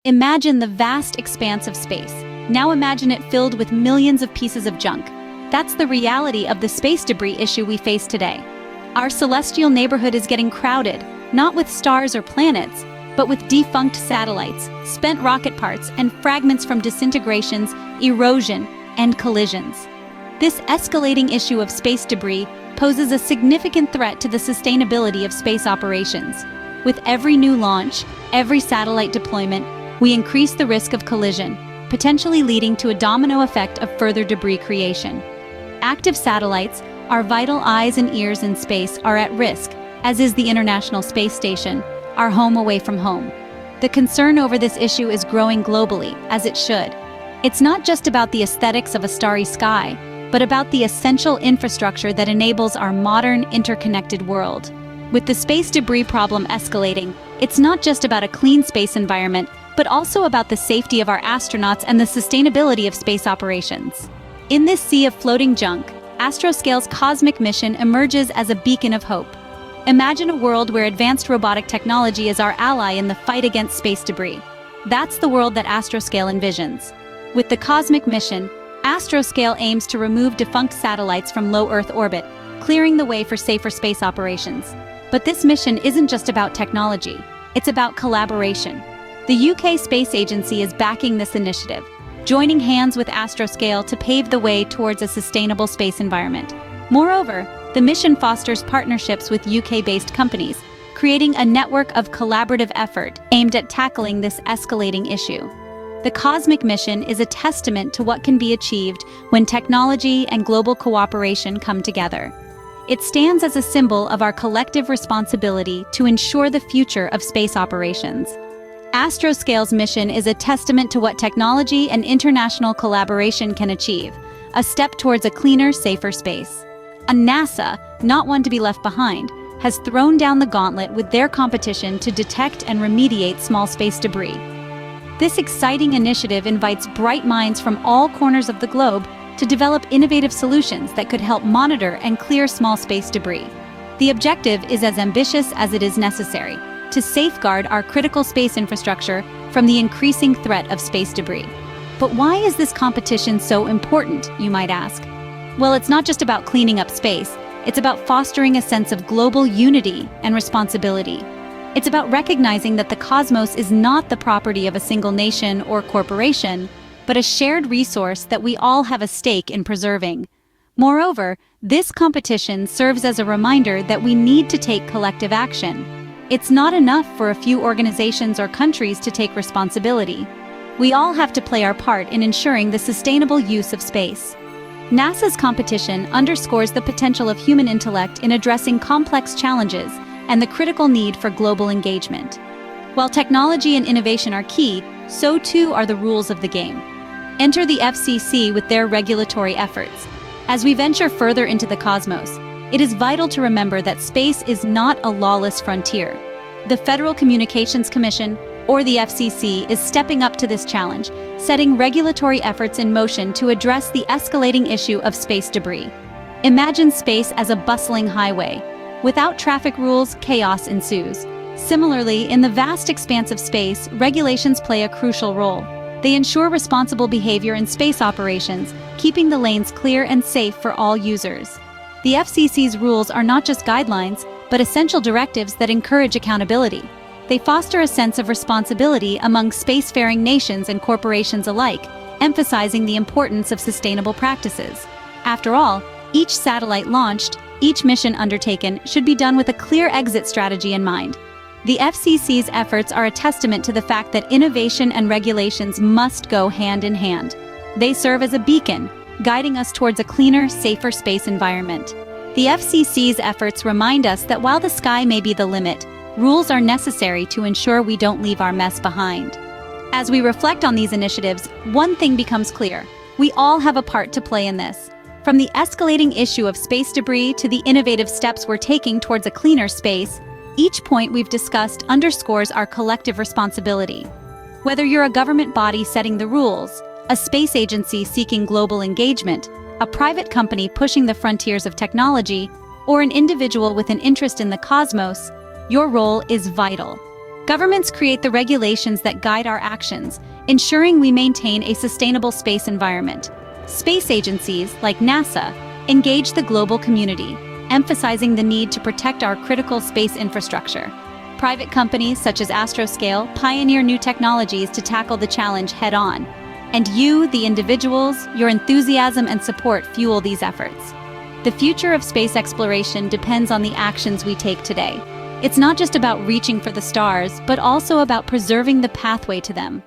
Imagine the vast expanse of space. Now imagine it filled with millions of pieces of junk. That's the reality of the space debris issue we face today. Our celestial neighborhood is getting crowded, not with stars or planets, but with defunct satellites, spent rocket parts, and fragments from disintegrations, erosion, and collisions. This escalating issue of space debris poses a significant threat to the sustainability of space operations. With every new launch, every satellite deployment, we increase the risk of collision, potentially leading to a domino effect of further debris creation. Active satellites, our vital eyes and ears in space, are at risk, as is the International Space Station, our home away from home. The concern over this issue is growing globally, as it should. It's not just about the aesthetics of a starry sky, but about the essential infrastructure that enables our modern, interconnected world. With the space debris problem escalating, it's not just about a clean space environment, but also about the safety of our astronauts and the sustainability of space operations. In this sea of floating junk, Astroscale's cosmic mission emerges as a beacon of hope. Imagine a world where advanced robotic technology is our ally in the fight against space debris. That's the world that Astroscale envisions. With the cosmic mission, Astroscale aims to remove defunct satellites from low Earth orbit, clearing the way for safer space operations. But this mission isn't just about technology, it's about collaboration. The UK Space Agency is backing this initiative, joining hands with Astroscale to pave the way towards a sustainable space environment. Moreover, the mission fosters partnerships with UK-based companies, creating a network of collaborative effort aimed at tackling this escalating issue. The cosmic mission is a testament to what can be achieved when technology and global cooperation come together. It stands as a symbol of our collective responsibility to ensure the future of space operations. Astroscale's mission is a testament to what technology and international collaboration can achieve, a step towards a cleaner, safer space. NASA, not one to be left behind, has thrown down the gauntlet with their competition to detect and remediate small space debris. This exciting initiative invites bright minds from all corners of the globe to develop innovative solutions that could help monitor and clear small space debris. The objective is as ambitious as it is necessary, to safeguard our critical space infrastructure from the increasing threat of space debris. But why is this competition so important, you might ask? Well, it's not just about cleaning up space, it's about fostering a sense of global unity and responsibility. It's about recognizing that the cosmos is not the property of a single nation or corporation, but a shared resource that we all have a stake in preserving. Moreover, this competition serves as a reminder that we need to take collective action. It's not enough for a few organizations or countries to take responsibility. We all have to play our part in ensuring the sustainable use of space. NASA's competition underscores the potential of human intellect in addressing complex challenges and the critical need for global engagement. While technology and innovation are key, so too are the rules of the game. Enter the FCC with their regulatory efforts. As we venture further into the cosmos, it is vital to remember that space is not a lawless frontier. The Federal Communications Commission, or the FCC, is stepping up to this challenge, setting regulatory efforts in motion to address the escalating issue of space debris. Imagine space as a bustling highway. Without traffic rules, chaos ensues. Similarly, in the vast expanse of space, regulations play a crucial role. They ensure responsible behavior in space operations, keeping the lanes clear and safe for all users. The FCC's rules are not just guidelines, but essential directives that encourage accountability. They foster a sense of responsibility among spacefaring nations and corporations alike, emphasizing the importance of sustainable practices. After all, each satellite launched, each mission undertaken should be done with a clear exit strategy in mind. The FCC's efforts are a testament to the fact that innovation and regulations must go hand in hand. They serve as a beacon, guiding us towards a cleaner, safer space environment. The FCC's efforts remind us that while the sky may be the limit, rules are necessary to ensure we don't leave our mess behind. As we reflect on these initiatives, one thing becomes clear: we all have a part to play in this. From the escalating issue of space debris to the innovative steps we're taking towards a cleaner space, each point we've discussed underscores our collective responsibility. Whether you're a government body setting the rules, a space agency seeking global engagement, a private company pushing the frontiers of technology, or an individual with an interest in the cosmos, your role is vital. Governments create the regulations that guide our actions, ensuring we maintain a sustainable space environment. Space agencies, like NASA, engage the global community, emphasizing the need to protect our critical space infrastructure. Private companies such as Astroscale pioneer new technologies to tackle the challenge head-on. And you, the individuals, your enthusiasm and support fuel these efforts. The future of space exploration depends on the actions we take today. It's not just about reaching for the stars, but also about preserving the pathway to them.